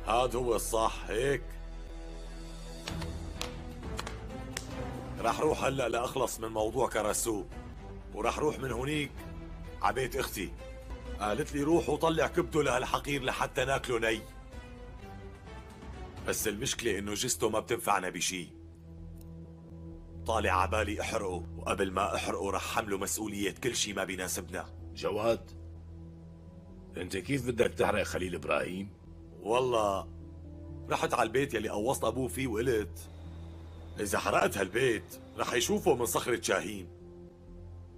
هاد هو الصح هيك. رح روح هلأ لأخلص من موضوع كراسو، ورح روح من هونيك عبيت اختي. قالت لي روح وطلع كبده لهالحقير لحتى ناكله ني. بس المشكلة انه جثته ما بتنفعنا بشي. طالع عبالي احرقه، وقبل ما احرقه رح حمله مسؤولية كل شي ما بيناسبنا. جواد، انت كيف بدك تحرق خليل ابراهيم؟ والله رحت على البيت يلي قوصت ابوه فيه وقلت اذا حرقت هالبيت رح يشوفه من صخرة شاهين،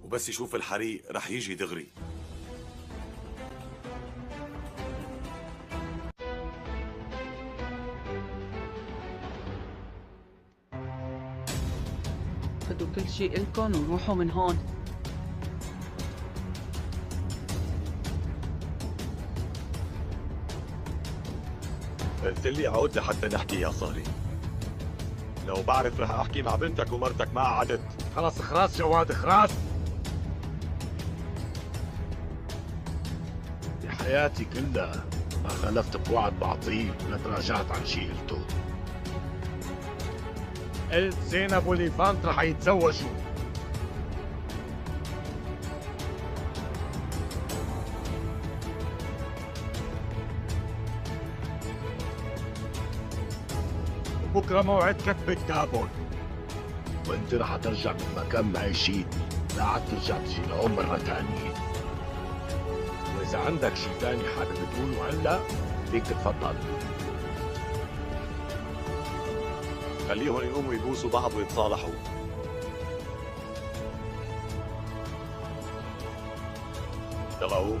وبس يشوف الحريق رح يجي دغري. خدوا كل شيء إلكن وروحوا من هون. قلت لي عود لحتى نحكي يا صهري. لو بعرف رح احكي مع بنتك ومرتك ما قعدت. خلص اخراس جواد، اخراس. بحياتي كلها ما خلفت بوعد بعطيه ولا تراجعت عن شيء قلته. قلت زينب وليفانت رح يتزوجوا. بكره موعد كتب كتابهم، وانت رح ترجع من مكان ما عشيت، لا عاد ترجع تجي لهون مرة ثانية. وإذا عندك شيء ثاني حابب تقوله هلا فيك تتفضل. خليهم يقوموا يبوسوا بعض ويتصالحوا. يلا قوم.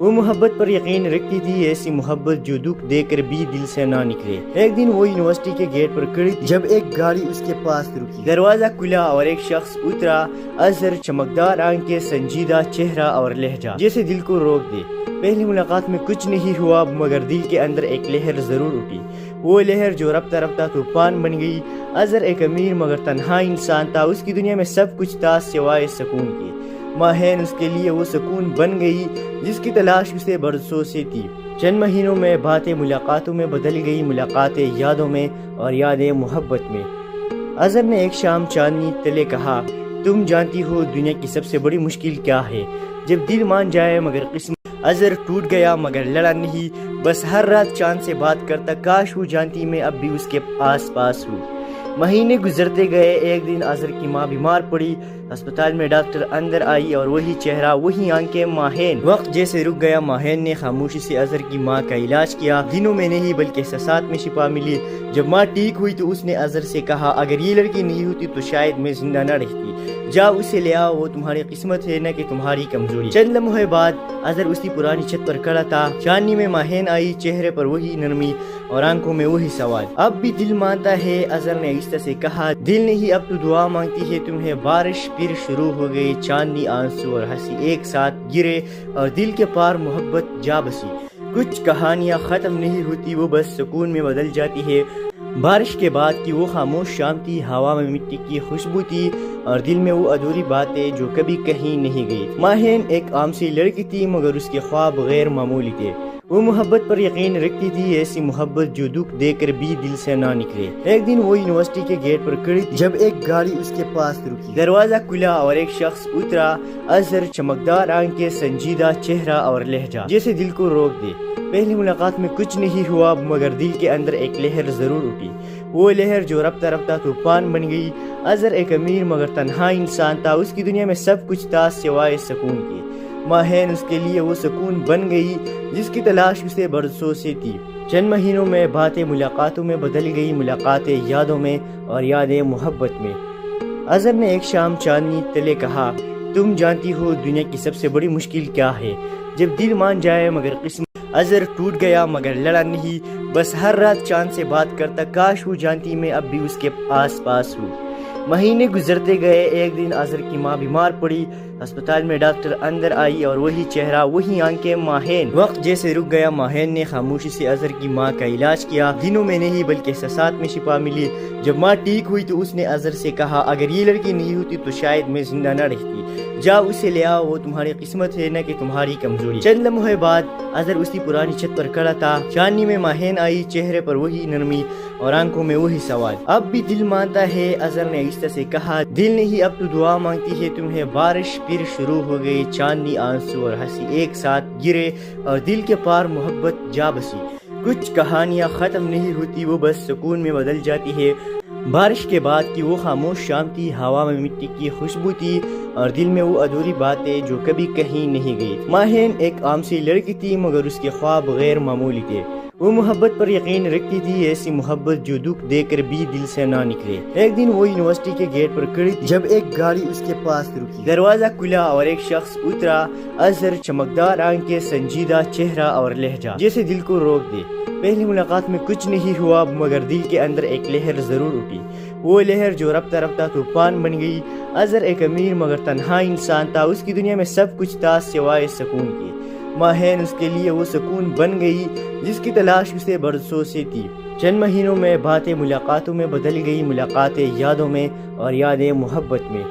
وہ محبت پر یقین رکھتی تھی، ایسی محبت جو دکھ دے کر بھی دل سے نہ نکلے۔ ایک دن وہ یونیورسٹی کے گیٹ پر کھڑی جب ایک گاڑی اس کے پاس رکی۔ دروازہ کھلا اور ایک شخص اترا، اظہر، چمکدار آنکھیں، سنجیدہ چہرہ اور لہجہ جیسے دل کو روک دے۔ پہلی ملاقات میں کچھ نہیں ہوا، مگر دل کے اندر ایک لہر ضرور اٹھی، وہ لہر جو رفتہ رفتہ طوفان بن گئی۔ اظہر ایک امیر مگر تنہا انسان تھا، اس کی دنیا میں سب کچھ تھا سوائے سکون کے۔ ماہین اس کے لیے وہ سکون بن گئی جس کی تلاش اسے برسوں سے تھی۔ چند مہینوں میں باتیں ملاقاتوں میں بدل گئی، ملاقاتیں یادوں میں اور یادیں محبت میں۔ اظہر نے ایک شام چاندنی تلے کہا، تم جانتی ہو دنیا کی سب سے بڑی مشکل کیا ہے؟ جب دل مان جائے مگر قسمت۔ اظہر ٹوٹ گیا مگر لڑا نہیں، بس ہر رات چاند سے بات کرتا، کاش وہ جانتی میں اب بھی اس کے آس پاس ہوں۔ مہینے گزرتے گئے، ایک دن اظہر کی ماں بیمار پڑی، ہسپتال میں ڈاکٹر اندر آئی اور وہی چہرہ، وہی آنکھیں، ماہین۔ وقت جیسے رک گیا، ماہین نے خاموشی سے اظہر کی ماں کا علاج کیا، دنوں میں نہیں بلکہ احساسات میں شفا ملی۔ جب ماں ٹھیک ہوئی تو اس نے اظہر سے کہا، اگر یہ لڑکی نہیں ہوتی تو شاید میں زندہ نہ رہتی، جاؤ اسے لے آؤ، وہ تمہاری قسمت ہے نہ کہ تمہاری کمزوری۔ چند لمحے بعد اظہر اسی پرانی چھت پر کھڑا تھا، چاندنی میں ماہین آئی، چہرے پر وہی نرمی اور آنکھوں میں وہی سوال۔ اب بھی دل مانتا ہے، اظہر نے آہستہ سے کہا، دل نہیں اب تو دعا مانگتی ہے تمہیں۔ بارش پھر شروع ہو گئی، چاندنی، آنسو اور ہنسی ایک ساتھ گرے اور دل کے پار محبت جا بسی۔ کچھ کہانیاں ختم نہیں ہوتی، وہ بس سکون میں بدل جاتی ہے۔ بارش کے بعد کی وہ خاموش شام تھی، ہوا میں مٹی کی خوشبو تھی اور دل میں وہ ادھوری باتیں جو کبھی کہیں نہیں گئی۔ ماہین ایک عام سی لڑکی تھی مگر اس کے خواب غیر معمولی تھے۔ وہ محبت پر یقین رکھتی تھی، ایسی محبت جو دکھ دے کر بھی دل سے نہ نکلے۔ ایک دن وہ یونیورسٹی کے گیٹ پر کھڑی جب ایک گاڑی اس کے پاس رکی۔ دروازہ کھلا اور ایک شخص اترا، اظہر، چمکدار آنکھیں، سنجیدہ چہرہ اور لہجہ جیسے دل کو روک دے۔ پہلی ملاقات میں کچھ نہیں ہوا، مگر دل کے اندر ایک لہر ضرور اٹھی، وہ لہر جو رفتہ رفتہ طوفان بن گئی۔ اظہر ایک امیر مگر تنہا انسان تھا، اس کی دنیا میں سب کچھ تھا سوائے سکون کے۔ ماہین اس کے لیے وہ سکون بن گئی جس کی تلاش اسے برسوں سے تھی۔ چند مہینوں میں باتیں ملاقاتوں میں بدل گئی، ملاقاتیں یادوں میں اور یادیں محبت میں۔ اظہر نے ایک شام چاندنی تلے کہا، تم جانتی ہو دنیا کی سب سے بڑی مشکل کیا ہے؟ جب دل مان جائے مگر قسمت۔ اظہر ٹوٹ گیا مگر لڑا نہیں، بس ہر رات چاند سے بات کرتا، کاش وہ جانتی میں اب بھی اس کے آس پاس ہوں۔ مہینے گزرتے گئے، ایک دن اظہر کی ماں بیمار پڑی، ہسپتال میں ڈاکٹر اندر آئی اور وہی چہرہ، وہی آنکھیں، ماہین۔ وقت جیسے رک گیا، ماہین نے خاموشی سے اظہر کی ماں کا علاج کیا، دنوں میں نہیں بلکہ احساسات میں شفا ملی۔ جب ماں ٹھیک ہوئی تو اس نے اظہر سے کہا، اگر یہ لڑکی نہیں ہوتی تو شاید میں زندہ نہ رہتی، جاؤ اسے لے آؤ، وہ تمہاری قسمت ہے نہ کہ تمہاری کمزوری۔ چند لمحے بعد اظہر اسی پرانی چھت پر کھڑا تھا، چاندنی میں ماہین آئی، چہرے پر وہی نرمی اور آنکھوں میں وہی سوال۔ اب بھی دل مانتا ہے، اظہر نے آہستہ سے کہا، دل نہیں اب تو دعا مانگتی ہے تمہیں۔ بارش پھر شروع ہو گئی، چاندنی، آنسو اور ہنسی ایک ساتھ گرے اور دل کے پار محبت جا بسی۔ کچھ کہانیاں ختم نہیں ہوتی، وہ بس سکون میں بدل جاتی ہے۔ بارش کے بعد کی وہ خاموش شام تھی، ہوا میں مٹی کی خوشبو تھی اور دل میں وہ ادھوری باتیں جو کبھی کہیں نہیں گئی۔ ماہین ایک عام سی لڑکی تھی مگر اس کے خواب غیر معمولی تھے۔ وہ محبت پر یقین رکھتی تھی، ایسی محبت جو دکھ دے کر بھی دل سے نہ نکلے۔ ایک دن وہ یونیورسٹی کے گیٹ پر کھڑی جب ایک گاڑی اس کے پاس رکی۔ دروازہ کھلا اور ایک شخص اترا، اظہر، چمکدار آنکھیں، سنجیدہ چہرہ اور لہجہ جیسے دل کو روک دے۔ پہلی ملاقات میں کچھ نہیں ہوا، مگر دل کے اندر ایک لہر ضرور اٹھی، وہ لہر جو رفتہ رفتہ طوفان بن گئی۔ اظہر ایک امیر مگر تنہا انسان تھا، اس کی دنیا میں سب کچھ تھا سوائے سکون کے۔ ماہین اس کے لیے وہ سکون بن گئی جس کی تلاش اسے برسوں سے تھی۔ چند مہینوں میں باتیں ملاقاتوں میں بدل گئی، ملاقاتیں یادوں میں اور یادیں محبت میں۔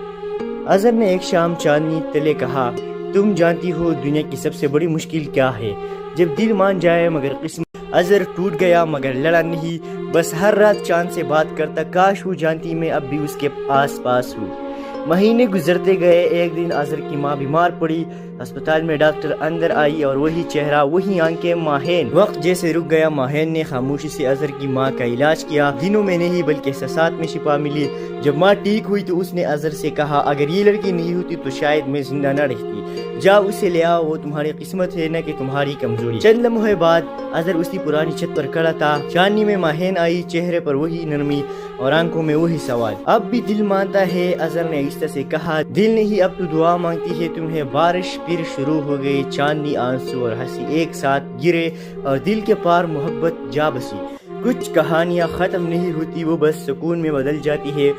اظہر نے ایک شام چاندنی تلے کہا، تم جانتی ہو دنیا کی سب سے بڑی مشکل کیا ہے؟ جب دل مان جائے مگر قسمت۔ اظہر ٹوٹ گیا مگر لڑا نہیں، بس ہر رات چاند سے بات کرتا، کاش وہ جانتی میں اب بھی اس کے آس پاس ہوں۔ مہینے گزرتے گئے، ایک دن اظہر کی ماں بیمار پڑی، ہسپتال میں ڈاکٹر اندر آئی اور وہی چہرہ، وہی آنکھیں، ماہین۔ وقت جیسے رک گیا، ماہین نے خاموشی سے اظہر کی ماں کا علاج کیا، دنوں میں نہیں بلکہ احساسات میں شفا ملی۔ جب ماں ٹھیک ہوئی تو اس نے اظہر سے کہا، اگر یہ لڑکی نہیں ہوتی تو شاید میں زندہ نہ رہتی، جاؤ اسے لے آؤ، وہ تمہاری قسمت ہے نہ کہ تمہاری کمزوری۔ چند لمحے بعد اظہر اسی پرانی چھت پر کھڑا تھا، چاندنی میں ماہین آئی، چہرے پر وہی نرمی اور آنکھوں میں وہی سوال۔ اب بھی دل مانتا ہے، اظہر نے آہستہ سے کہا، دل نہیں اب تو دعا مانگتی ہے تمہیں۔ بارش پھر شروع ہو گئی، چاندنی، آنسو اور ہنسی ایک ساتھ گرے اور دل کے پار محبت جا بسی۔ کچھ کہانیاں ختم نہیں ہوتی، وہ بس سکون میں بدل جاتی ہے۔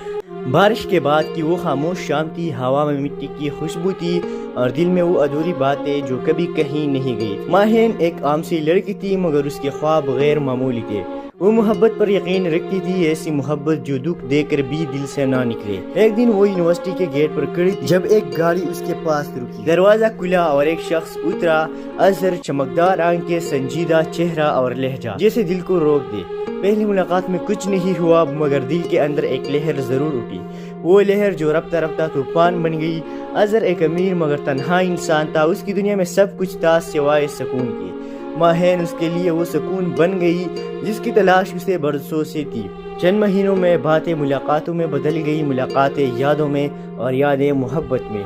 بارش کے بعد کی وہ خاموش شام تھی، ہوا میں مٹی کی خوشبو تھی اور دل میں وہ ادھوری باتیں جو کبھی کہیں نہیں گئی۔ ماہین ایک عام سی لڑکی تھی، مگر اس کے خواب غیر معمولی تھے۔ وہ محبت پر یقین رکھتی تھی، ایسی محبت جو دکھ دے کر بھی دل سے نہ نکلے۔ ایک دن وہ یونیورسٹی کے گیٹ پر کھڑی تھی جب ایک گاڑی اس کے پاس رکی۔ دروازہ کھلا اور ایک شخص اترا، اظہر، چمکدار آنکھیں، سنجیدہ چہرہ اور لہجہ جیسے دل کو روک دے۔ پہلی ملاقات میں کچھ نہیں ہوا، مگر دل کے اندر ایک لہر ضرور اٹھی، وہ لہر جو رفتہ رفتہ طوفان بن گئی۔ اظہر ایک امیر مگر تنہا انسان تھا، اس کی دنیا میں سب کچھ تھا سوائے سکون کے۔ ماہین اس کے لیے وہ سکون بن گئی جس کی تلاش اسے برسوں سے تھی۔ چند مہینوں میں باتیں ملاقاتوں میں بدل گئی، ملاقاتیں یادوں میں اور یادیں محبت میں۔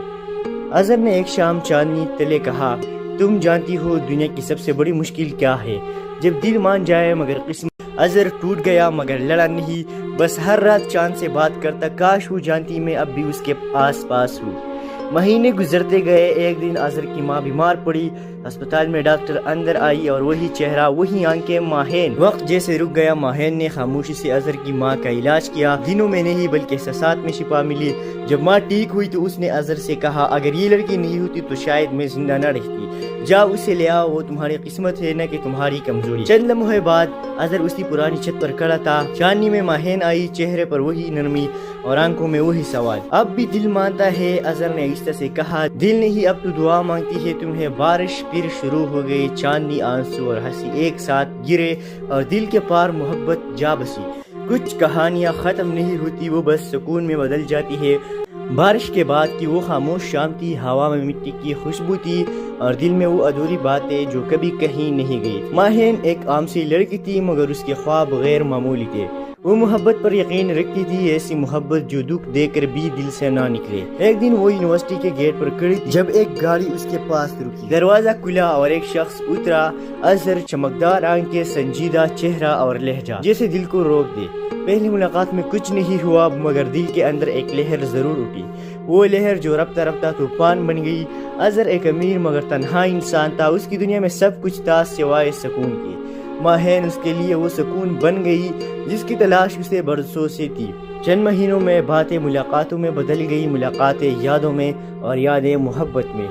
اظہر نے ایک شام چاندنی تلے کہا، تم جانتی ہو دنیا کی سب سے بڑی مشکل کیا ہے؟ جب دل مان جائے مگر قسمت۔ اظہر ٹوٹ گیا مگر لڑا نہیں، بس ہر رات چاند سے بات کرتا، کاش وہ جانتی میں اب بھی اس کے آس پاس ہوں۔ مہینے گزرتے گئے، ایک دن اظہر کی ماں بیمار پڑی، ہسپتال میں ڈاکٹر اندر آئی اور وہی چہرہ، وہی آنکھیں، ماہین۔ وقت جیسے رک گیا، ماہین نے خاموشی سے اظہر کی ماں کا علاج کیا، دنوں میں نہیں بلکہ احساسات میں شفا ملی۔ جب ماں ٹھیک ہوئی تو اس نے اظہر سے کہا، اگر یہ لڑکی نہیں ہوتی تو شاید میں زندہ نہ رہتی، جاؤ اسے لے آؤ، وہ تمہاری قسمت ہے نہ کہ تمہاری کمزوری۔ چند لمحے بعد اظہر اسی پرانی چھت پر کھڑا تھا، چاندنی میں ماہین آئی، چہرے پر وہی نرمی اور آنکھوں میں وہی سوال۔ اب بھی دل مانتا ہے، اظہر نے آہستہ سے کہا، دل نہیں اب تو دعا مانگتی ہے تمہیں۔ بارش پھر شروع ہو گئی، چاندنی، آنسو اور ہنسی ایک ساتھ گرے اور دل کے پار محبت جا بسی۔ کچھ کہانیاں ختم نہیں ہوتی، وہ بس سکون میں بدل جاتی ہے۔ بارش کے بعد کی وہ خاموش شام تھی، ہوا میں مٹی کی خوشبو تھی اور دل میں وہ ادھوری باتیں جو کبھی کہیں نہیں گئی۔ ماہین ایک عام سی لڑکی تھی، مگر اس کے خواب غیر معمولی تھے۔ وہ محبت پر یقین رکھتی تھی، ایسی محبت جو دکھ دے کر بھی دل سے نہ نکلے۔ ایک دن وہ یونیورسٹی کے گیٹ پر کھڑی تھی جب ایک گاڑی اس کے پاس رکی۔ دروازہ کھلا اور ایک شخص اترا، اظہر، چمکدار آنکھیں، سنجیدہ چہرہ اور لہجہ جیسے دل کو روک دے۔ پہلی ملاقات میں کچھ نہیں ہوا، مگر دل کے اندر ایک لہر ضرور اٹھی، وہ لہر جو رفتہ رفتہ طوفان بن گئی۔ اظہر ایک امیر مگر تنہا انسان تھا، اس کی دنیا میں سب کچھ تھا سوائے سکون کے۔ ماہین اس کے لیے وہ سکون بن گئی جس کی تلاش اسے برسوں سے تھی۔ چند مہینوں میں باتیں ملاقاتوں میں بدل گئی، ملاقاتیں یادوں میں اور یادیں محبت میں۔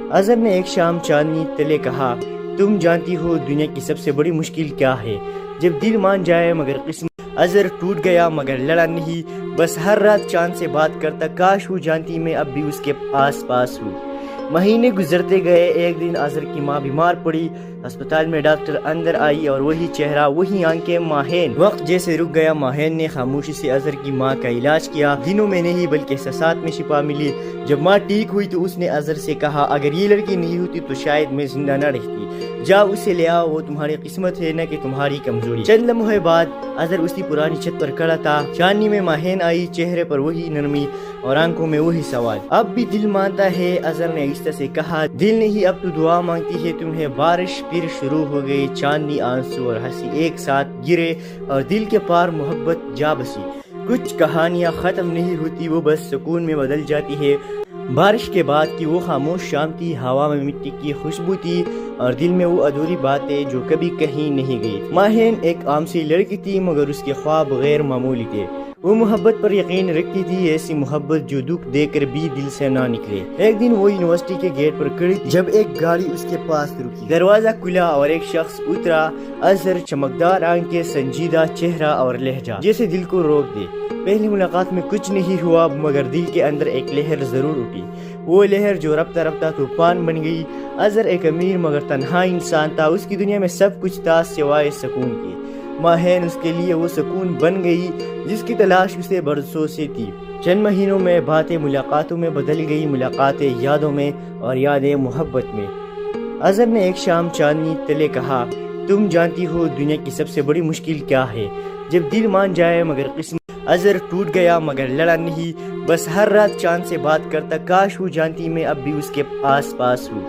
اظہر نے ایک شام چاندنی تلے کہا، تم جانتی ہو دنیا کی سب سے بڑی مشکل کیا ہے؟ جب دل مان جائے مگر قسمت۔ اظہر ٹوٹ گیا مگر لڑا نہیں، بس ہر رات چاند سے بات کرتا، کاش وہ جانتی میں اب بھی اس کے آس پاس ہوں۔ مہینے گزرتے گئے، ایک دن اظہر کی ماں بیمار پڑی، ہسپتال میں ڈاکٹر اندر آئی اور وہی چہرہ، وہی آنکھیں، ماہین۔ وقت جیسے رک گیا، ماہین نے خاموشی سے اظہر کی ماں کا علاج کیا، دنوں میں نہیں بلکہ احساسات میں شفا ملی۔ جب ماں ٹھیک ہوئی تو اس نے اظہر سے کہا، اگر یہ لڑکی نہیں ہوتی تو شاید میں زندہ نہ رہتی، جاؤ اسے لے آؤ، وہ تمہاری قسمت ہے نہ کہ تمہاری کمزوری۔ چند لمحے بعد اظہر اسی پرانی چھت پر کھڑا تھا، چاندنی میں ماہین آئی، چہرے پر وہی نرمی اور آنکھوں میں وہی سوال۔ اب بھی دل مانتا ہے، اظہر نے آہستہ سے کہا، دل نہیں اب تو دعا مانگتی ہے تمہیں۔ بارش پھر شروع ہو گئی، چاندنی، آنسو اور ہنسی ایک ساتھ گرے اور دل کے پار محبت جا بسی۔ کچھ کہانیاں ختم نہیں ہوتی، وہ بس سکون میں بدل جاتی ہے۔ بارش کے بعد کی وہ خاموش شام تھی، ہوا میں مٹی کی خوشبو تھی اور دل میں وہ ادھوری باتیں جو کبھی کہیں نہیں گئی۔ ماہین ایک عام سی لڑکی تھی، مگر اس کے خواب غیر معمولی تھے۔ وہ محبت پر یقین رکھتی تھی، ایسی محبت جو دکھ دے کر بھی دل سے نہ نکلے۔ ایک دن وہ یونیورسٹی کے گیٹ پر کھڑی تھی جب ایک گاڑی اس کے پاس رکی۔ دروازہ کھلا اور ایک شخص اترا، اظہر، چمکدار آنکھیں، سنجیدہ چہرہ اور لہجہ جیسے دل کو روک دے۔ پہلی ملاقات میں کچھ نہیں ہوا، مگر دل کے اندر ایک لہر ضرور اٹھی، وہ لہر جو رفتہ رفتہ طوفان بن گئی۔ اظہر ایک امیر مگر تنہا انسان تھا، اس کی دنیا میں سب کچھ تھا سوائے سکون کے۔ ماہین اس کے لیے وہ سکون بن گئی جس کی تلاش اسے برسوں سے تھی۔ چند مہینوں میں باتیں ملاقاتوں میں بدل گئی، ملاقاتیں یادوں میں اور یادیں محبت میں۔ اظہر نے ایک شام چاندنی تلے کہا، تم جانتی ہو دنیا کی سب سے بڑی مشکل کیا ہے؟ جب دل مان جائے مگر قسمت۔ اظہر ٹوٹ گیا مگر لڑا نہیں، بس ہر رات چاند سے بات کرتا، کاش وہ جانتی میں اب بھی اس کے آس پاس ہوں۔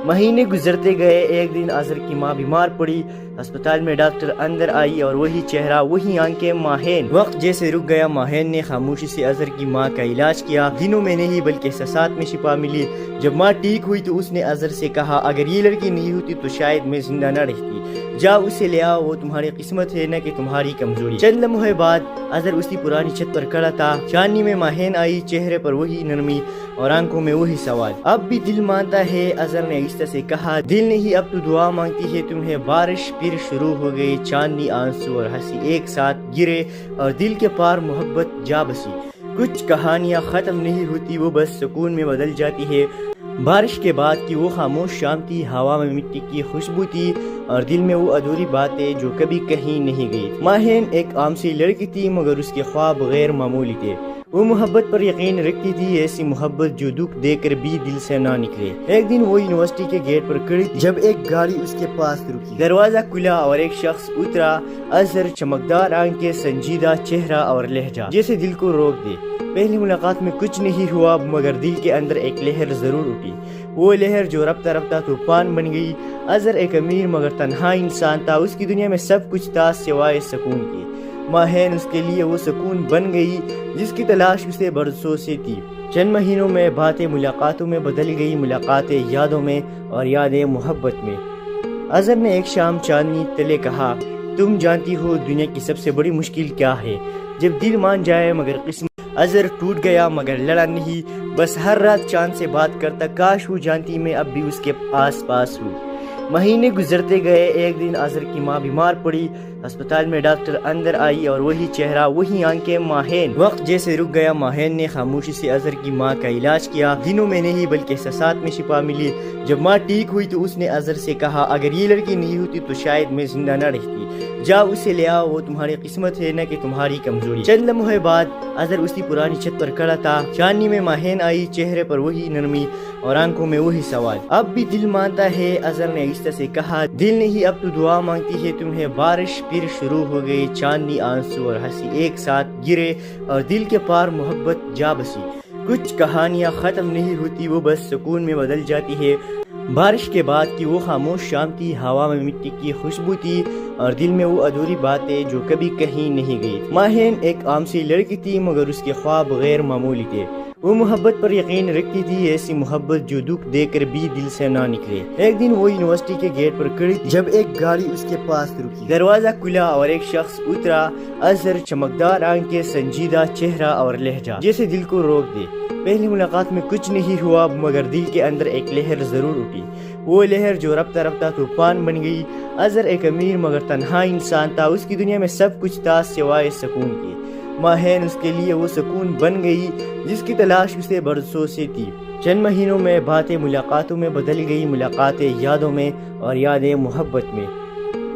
مہینے گزرتے گئے، ایک دن اظہر کی ماں بیمار پڑی۔ ہسپتال میں ڈاکٹر اندر آئی اور وہی چہرہ، وہی آنکھیں، ماہین۔ وقت جیسے رک گیا، ماہین نے خاموشی سے اظہر کی ماں کا علاج کیا۔ دنوں میں نہیں بلکہ احساسات میں شفا ملی۔ جب ماں ٹھیک ہوئی تو اس نے اظہر سے کہا، اگر یہ لڑکی نہیں ہوتی تو شاید میں زندہ نہ رہتی۔ جاؤ اسے لے آؤ، وہ تمہاری قسمت ہے نہ کہ تمہاری کمزوری۔ چند لمحے بعد اظہر اسی پرانی چھت پر کھڑا تھا۔ چاندنی میں ماہین آئی، چہرے پر وہی نرمی اور آنکھوں میں وہی سوال۔ اب بھی دل مانتا ہے، اظہر نے آہستہ سے کہا۔ دل نہیں، اب تو دعا مانگتی ہے تمہیں۔ بارش پھر شروع ہو گئی، چاندنی، آنسو اور ہنسی ایک ساتھ گرے اور دل کے پار محبت جا بسی۔ کچھ کہانیاں ختم نہیں ہوتی، وہ بس سکون میں بدل جاتی ہے۔ بارش کے بعد کی وہ خاموش شام تھی، ہوا میں مٹی کی خوشبو تھی اور دل میں وہ ادھوری باتیں جو کبھی کہیں نہیں گئی۔ ماہین ایک عام سی لڑکی تھی، مگر اس کے خواب غیر معمولی تھے۔ وہ محبت پر یقین رکھتی تھی، ایسی محبت جو دکھ دے کر بھی دل سے نہ نکلے۔ ایک دن وہ یونیورسٹی کے گیٹ پر کھڑی تھی جب ایک گاڑی اس کے پاس رکی۔ دروازہ کھلا اور ایک شخص اترا۔ اظہر، چمکدار آنکھیں، سنجیدہ چہرہ اور لہجہ جیسے دل کو روک دے۔ پہلی ملاقات میں کچھ نہیں ہوا، مگر دل کے اندر ایک لہر ضرور اٹھی۔ وہ لہر جو رفتہ رفتہ طوفان بن گئی۔ اظہر ایک امیر مگر تنہا انسان تھا، اس کی دنیا میں سب کچھ تھا سوائے سکون کے۔ ماہین اس کے لیے وہ سکون بن گئی جس کی تلاش اسے برسوں سے تھی۔ چند مہینوں میں باتیں ملاقاتوں میں بدل گئی، ملاقاتیں یادوں میں اور یادیں محبت میں۔ اظہر نے ایک شام چاندنی تلے کہا، تم جانتی ہو دنیا کی سب سے بڑی مشکل کیا ہے؟ جب دل مان جائے مگر قسمت۔ اظہر ٹوٹ گیا مگر لڑا نہیں، بس ہر رات چاند سے بات کرتا، کاش وہ جانتی میں اب بھی اس کے آس پاس ہوں۔ مہینے گزرتے گئے، ایک دن اظہر کی ماں بیمار پڑی۔ ہسپتال میں ڈاکٹر اندر آئی اور وہی چہرہ، وہی آنکھیں، ماہین۔ وقت جیسے رک گیا، ماہین نے خاموشی سے اظہر کی ماں کا علاج کیا۔ دنوں میں نہیں بلکہ احساسات میں شفا ملی۔ جب ماں ٹھیک ہوئی تو اس نے اظہر سے کہا، اگر یہ لڑکی نہیں ہوتی تو شاید میں زندہ نہ رہتی۔ جاؤ اسے لے آؤ، وہ تمہاری قسمت ہے نہ کہ تمہاری کمزوری۔ چند لمحے بعد اظہر اسی پرانی چھت پر کھڑا تھا۔ چاندنی میں ماہین آئی، چہرے پر وہی نرمی اور آنکھوں میں وہی سوال۔ اب بھی دل مانتا ہے، اظہر نے آہستہ سے کہا۔ دل نہیں، اب تو دعا مانگتی ہے تمہیں۔ بارش پھر شروع ہو گئی، چاندنی، آنسو اور ہنسی ایک ساتھ گرے اور دل کے پار محبت جا بسی۔ کچھ کہانیاں ختم نہیں ہوتی، وہ بس سکون میں بدل جاتی ہے۔ بارش کے بعد کی وہ خاموش شام تھی، ہوا میں مٹی کی خوشبو تھی اور دل میں وہ ادھوری باتیں جو کبھی کہیں نہیں گئی۔ ماہین ایک عام سی لڑکی تھی، مگر اس کے خواب غیر معمولی تھے۔ وہ محبت پر یقین رکھتی تھی، ایسی محبت جو دکھ دے کر بھی دل سے نہ نکلے۔ ایک دن وہ یونیورسٹی کے گیٹ پر کھڑی تھی جب ایک گاڑی اس کے پاس رکی۔ دروازہ کھلا اور ایک شخص اترا۔ اظہر، چمکدار آنکھیں، سنجیدہ چہرہ اور لہجہ جیسے دل کو روک دے۔ پہلی ملاقات میں کچھ نہیں ہوا، مگر دل کے اندر ایک لہر ضرور اٹھی۔ وہ لہر جو رفتہ رفتہ طوفان بن گئی۔ اظہر ایک امیر مگر تنہا انسان تھا، اس کی دنیا میں سب کچھ تھا سوائے سکون کے۔ ماہین اس کے لیے وہ سکون بن گئی جس کی تلاش اسے برسوں سے تھی۔ چند مہینوں میں باتیں ملاقاتوں میں بدل گئی، ملاقاتیں یادوں میں اور یادیں محبت میں۔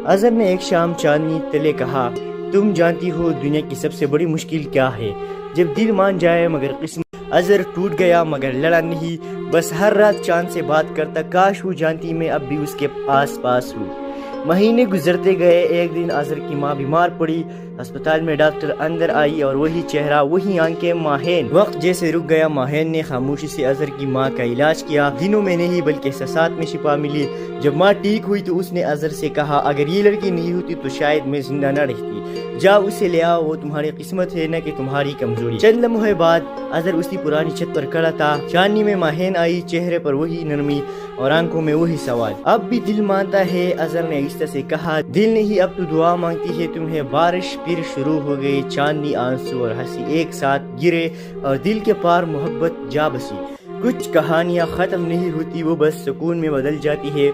اظہر نے ایک شام چاندنی تلے کہا، تم جانتی ہو دنیا کی سب سے بڑی مشکل کیا ہے؟ جب دل مان جائے مگر قسمت۔ اظہر ٹوٹ گیا مگر لڑا نہیں، بس ہر رات چاند سے بات کرتا، کاش وہ جانتی میں اب بھی اس کے آس پاس ہوں۔ مہینے گزرتے گئے، ایک دن اظہر کی ماں بیمار پڑی۔ ہسپتال میں ڈاکٹر اندر آئی اور وہی چہرہ، وہی آنکھیں، ماہین۔ وقت جیسے رک گیا، ماہین نے خاموشی سے اظہر کی ماں کا علاج کیا۔ دنوں میں نہیں بلکہ احساسات میں شفا ملی۔ جب ماں ٹھیک ہوئی تو اس نے اظہر سے کہا، اگر یہ لڑکی نہیں ہوتی تو شاید میں زندہ نہ رہتی۔ جاؤ اسے لے آؤ، وہ تمہاری قسمت ہے نہ کہ تمہاری کمزوری۔ چند لمحے بعد اظہر اسی پرانی چھت پر کھڑا تھا۔ چاندنی میں ماہین آئی، چہرے پر وہی نرمی اور آنکھوں میں وہی سوال۔ اب بھی دل مانتا ہے، اظہر نے آہستہ سے کہا۔ دل نہیں، اب تو دعا مانگتی ہے تمہیں۔ بارش پھر شروع ہو گئی، چاندنی، آنسو اور ہنسی ایک ساتھ گرے اور دل کے پار محبت جا بسی۔ کچھ کہانیاں ختم نہیں ہوتی، وہ بس سکون میں بدل جاتی ہے۔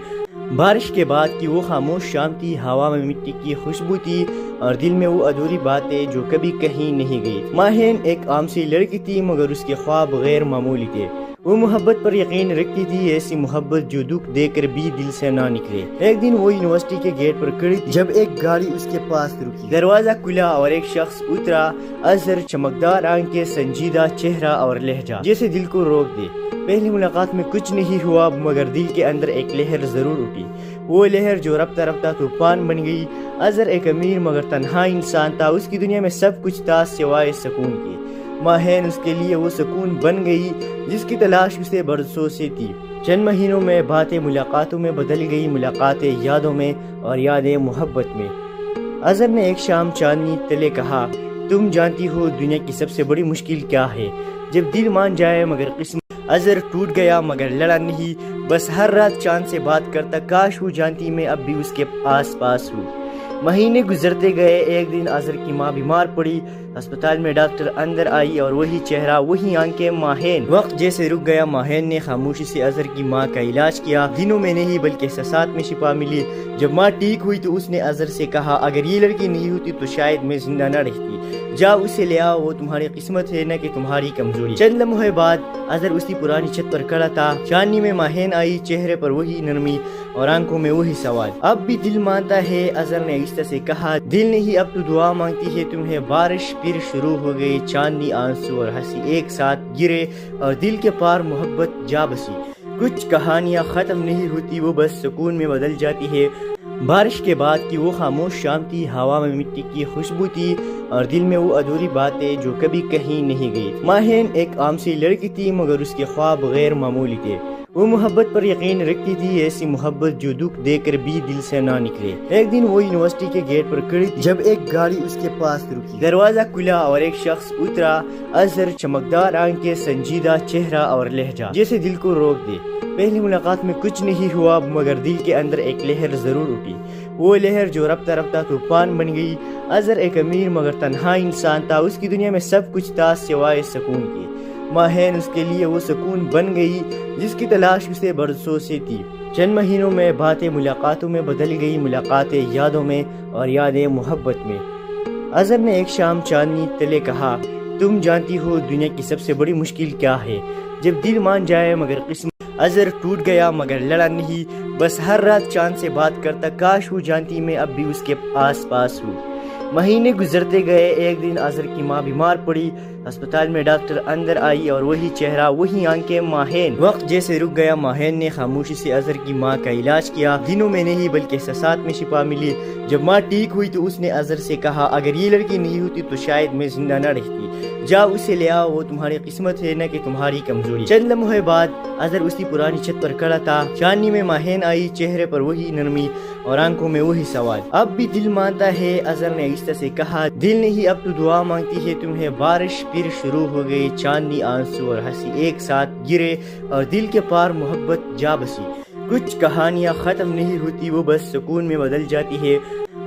بارش کے بعد کی وہ خاموش شام تھی، ہوا میں مٹی کی خوشبو تھی اور دل میں وہ ادھوری باتیں جو کبھی کہیں نہیں گئی۔ ماہین ایک عام سی لڑکی تھی، مگر اس کے خواب غیر معمولی تھے۔ وہ محبت پر یقین رکھتی تھی، ایسی محبت جو دکھ دے کر بھی دل سے نہ نکلے۔ ایک دن وہ یونیورسٹی کے گیٹ پر کھڑی تھی جب ایک گاڑی اس کے پاس رکی۔ دروازہ کھلا اور ایک شخص اترا۔ اظہر، چمکدار آنکھیں، سنجیدہ چہرہ اور لہجہ جیسے دل کو روک دے۔ پہلی ملاقات میں کچھ نہیں ہوا، مگر دل کے اندر ایک لہر ضرور اٹھی۔ وہ لہر جو رفتہ رفتہ طوفان بن گئی۔ اظہر ایک امیر مگر تنہا انسان تھا، اس کی دنیا میں سب کچھ تھا سوائے سکون کے۔ ماہین اس کے لیے وہ سکون بن گئی جس کی تلاش اسے برسوں سے تھی۔ چند مہینوں میں باتیں ملاقاتوں میں بدل گئی، ملاقاتیں یادوں میں اور یادیں محبت میں۔ اظہر نے ایک شام چاندنی تلے کہا، تم جانتی ہو دنیا کی سب سے بڑی مشکل کیا ہے؟ جب دل مان جائے مگر قسمت۔ اظہر ٹوٹ گیا مگر لڑا نہیں، بس ہر رات چاند سے بات کرتا، کاش وہ جانتی میں اب بھی اس کے آس پاس ہوں۔ مہینے گزرتے گئے، ایک دن اظہر کی ماں بیمار پڑی، ہسپتال میں ڈاکٹر اندر آئی اور وہی چہرہ وہی آنکھیں، ماہین۔ وقت جیسے رک گیا، ماہین نے خاموشی سے اظہر کی ماں کا علاج کیا، دنوں میں نہیں بلکہ احساسات میں شفا ملی۔ جب ماں ٹھیک ہوئی تو اس نے اظہر سے کہا، اگر یہ لڑکی نہیں ہوتی تو شاید میں زندہ نہ رہتی، جاؤ اسے لے آؤ، وہ تمہاری قسمت ہے نہ کہ تمہاری کمزوری۔ چند لمحے بعد اظہر اسی پرانی چھت پر کھڑا تھا، چاندنی میں ماہین آئی، چہرے پر وہی نرمی اور آنکھوں میں وہی سوال۔ اب بھی دل مانتا ہے، اظہر نے آہستہ سے کہا، دل نہیں اب تو دعا مانگتی ہے تمہیں۔ بارش پھر شروع ہو گئی، چاندنی، آنسو اور ہنسی ایک ساتھ گرے اور دل کے پار محبت جا بسی۔ کچھ کہانیاں ختم نہیں ہوتی، وہ بس سکون میں بدل جاتی ہے۔ بارش کے بعد کی وہ خاموش شام تھی، ہوا میں مٹی کی خوشبو تھی اور دل میں وہ ادھوری باتیں جو کبھی کہیں نہیں گئی۔ ماہین ایک عام سی لڑکی تھی مگر اس کے خواب غیر معمولی تھے۔ وہ محبت پر یقین رکھتی تھی، ایسی محبت جو دکھ دے کر بھی دل سے نہ نکلے۔ ایک دن وہ یونیورسٹی کے گیٹ پر کھڑی تھی جب ایک گاڑی اس کے پاس رکی، دروازہ کھلا اور ایک شخص اترا۔ اظہر، چمکدار آنکھیں، سنجیدہ چہرہ اور لہجہ جیسے دل کو روک دے۔ پہلی ملاقات میں کچھ نہیں ہوا مگر دل کے اندر ایک لہر ضرور اٹھی، وہ لہر جو رفتہ رفتہ طوفان بن گئی۔ اظہر ایک امیر مگر تنہا انسان تھا، اس کی دنیا میں سب کچھ تھا سوائے سکون کے۔ ماہین اس کے لیے وہ سکون بن گئی جس کی تلاش اسے برسوں سے تھی۔ چند مہینوں میں باتیں ملاقاتوں میں بدل گئی، ملاقاتیں یادوں میں اور یادیں محبت میں۔ اظہر نے ایک شام چاندنی تلے کہا، تم جانتی ہو دنیا کی سب سے بڑی مشکل کیا ہے؟ جب دل مان جائے مگر قسمت۔ اظہر ٹوٹ گیا مگر لڑا نہیں، بس ہر رات چاند سے بات کرتا، کاش وہ جانتی میں اب بھی اس کے آس پاس ہوں۔ مہینے گزرتے گئے، ایک دن اظہر کی ماں بیمار پڑی، ہسپتال میں ڈاکٹر اندر آئی اور وہی چہرہ وہی آنکھیں، ماہین۔ وقت جیسے رک گیا، ماہین نے خاموشی سے اظہر کی ماں کا علاج کیا، دنوں میں نہیں بلکہ احساسات میں شفا ملی۔ جب ماں ٹھیک ہوئی تو اس نے اظہر سے کہا، اگر یہ لڑکی نہیں ہوتی تو شاید میں زندہ نہ رہتی، جاؤ اسے لے آؤ، وہ تمہاری قسمت ہے نہ کہ تمہاری کمزوری۔ چند لمحے بعد اظہر اسی پرانی چھت پر کھڑا تھا، چاندنی میں ماہین آئی، چہرے پر وہی نرمی اور آنکھوں میں وہی سوال۔ اب بھی دل مانتا ہے، اظہر نے آہستہ سے کہا، دل نہیں اب تو دعا مانگتی ہے تمہیں۔ بارش پھر شروع ہو گئی، چاندنی، آنسو اور ہنسی ایک ساتھ گرے اور دل کے پار محبت جا بسی۔ کچھ کہانیاں ختم نہیں ہوتی، وہ بس سکون میں بدل جاتی ہے۔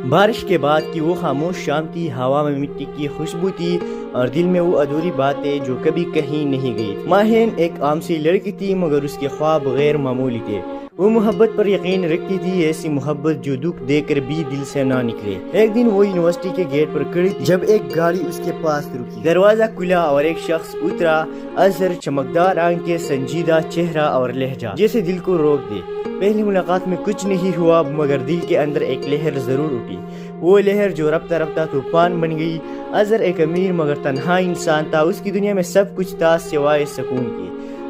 بارش کے بعد کی وہ خاموش شام تھی، ہوا میں مٹی کی خوشبو تھی اور دل میں وہ ادھوری باتیں جو کبھی کہیں نہیں گئی۔ ماہین ایک عام سی لڑکی تھی مگر اس کے خواب غیر معمولی تھے۔ وہ محبت پر یقین رکھتی تھی، ایسی محبت جو دکھ دے کر بھی دل سے نہ نکلے۔ ایک دن وہ یونیورسٹی کے گیٹ پر کھڑی تھی جب ایک گاڑی اس کے پاس رکی، دروازہ کھلا اور ایک شخص اترا۔ اظہر، چمکدار آنکھیں، سنجیدہ چہرہ اور لہجہ جیسے دل کو روک دے۔ پہلی ملاقات میں کچھ نہیں ہوا مگر دل کے اندر ایک لہر ضرور اٹھی، وہ لہر جو رفتہ رفتہ طوفان بن گئی۔ اظہر ایک امیر مگر تنہا انسان تھا، اس کی دنیا میں سب کچھ تھا سوائے سکون کے۔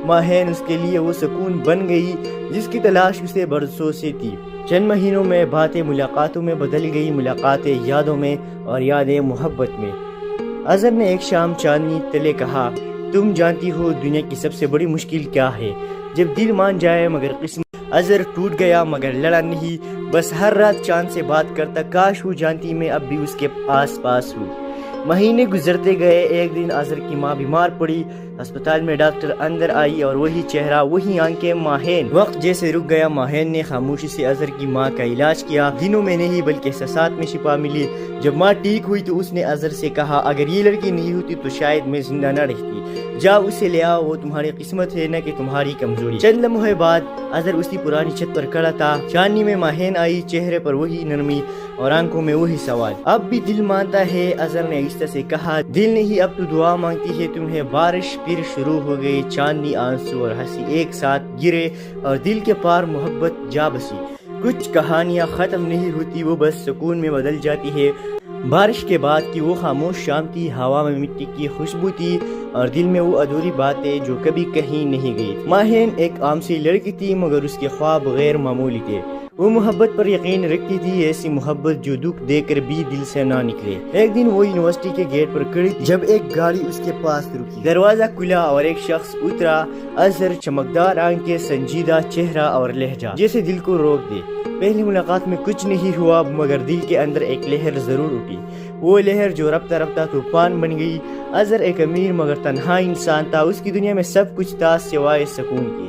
ماہین اس کے لیے وہ سکون بن گئی جس کی تلاش اسے برسوں سے تھی۔ چند مہینوں میں باتیں ملاقاتوں میں بدل گئی، ملاقاتیں یادوں میں اور یادیں محبت میں۔ اظہر نے ایک شام چاندنی تلے کہا، تم جانتی ہو دنیا کی سب سے بڑی مشکل کیا ہے؟ جب دل مان جائے مگر قسمت۔ اظہر ٹوٹ گیا مگر لڑا نہیں، بس ہر رات چاند سے بات کرتا، کاش وہ جانتی میں اب بھی اس کے آس پاس ہوں۔ مہینے گزرتے گئے، ایک دن اظہر کی ماں بیمار پڑی، ہسپتال میں ڈاکٹر اندر آئی اور وہی چہرہ وہی آنکھیں، ماہین۔ وقت جیسے رک گیا، ماہین نے خاموشی سے اظہر کی ماں کا علاج کیا، دنوں میں نہیں بلکہ احساسات میں شفا ملی۔ جب ماں ٹھیک ہوئی تو اس نے اظہر سے کہا، اگر یہ لڑکی نہیں ہوتی تو شاید میں زندہ نہ رہتی، جاؤ اسے لے آؤ، وہ تمہاری قسمت ہے نہ کہ تمہاری کمزوری۔ چند لمحے بعد اظہر اسی پرانی چھت پر کھڑا تھا، چاندنی میں ماہین آئی، چہرے پر وہی نرمی اور آنکھوں میں وہی سوال۔ اب بھی دل مانتا ہے، اظہر نے آہستہ سے کہا، دل نہیں اب تو دعا مانگتی ہے تمہیں۔ بارش پھر شروع ہو گئی، چاندنی، آنسو اور ہنسی ایک ساتھ گرے اور دل کے پار محبت جا بسی۔ کچھ کہانیاں ختم نہیں ہوتی، وہ بس سکون میں بدل جاتی ہے۔ بارش کے بعد کی وہ خاموش شام تھی، ہوا میں مٹی کی خوشبو تھی اور دل میں وہ ادھوری باتیں جو کبھی کہیں نہیں گئی۔ ماہین ایک عام سی لڑکی تھی مگر اس کے خواب غیر معمولی تھے۔ وہ محبت پر یقین رکھتی تھی، ایسی محبت جو دکھ دے کر بھی دل سے نہ نکلے۔ ایک دن وہ یونیورسٹی کے گیٹ پر کھڑی تھی جب ایک گاڑی اس کے پاس رکی۔ دروازہ کھلا اور ایک شخص اترا، اظہر، چمکدار آنکھیں، سنجیدہ چہرہ اور لہجہ جیسے دل کو روک دے۔ پہلی ملاقات میں کچھ نہیں ہوا مگر دل کے اندر ایک لہر ضرور اٹھی، وہ لہر جو رفتہ رفتہ طوفان بن گئی۔ اظہر ایک امیر مگر تنہا انسان تھا، اس کی دنیا میں سب کچھ تھا سوائے سکون کے۔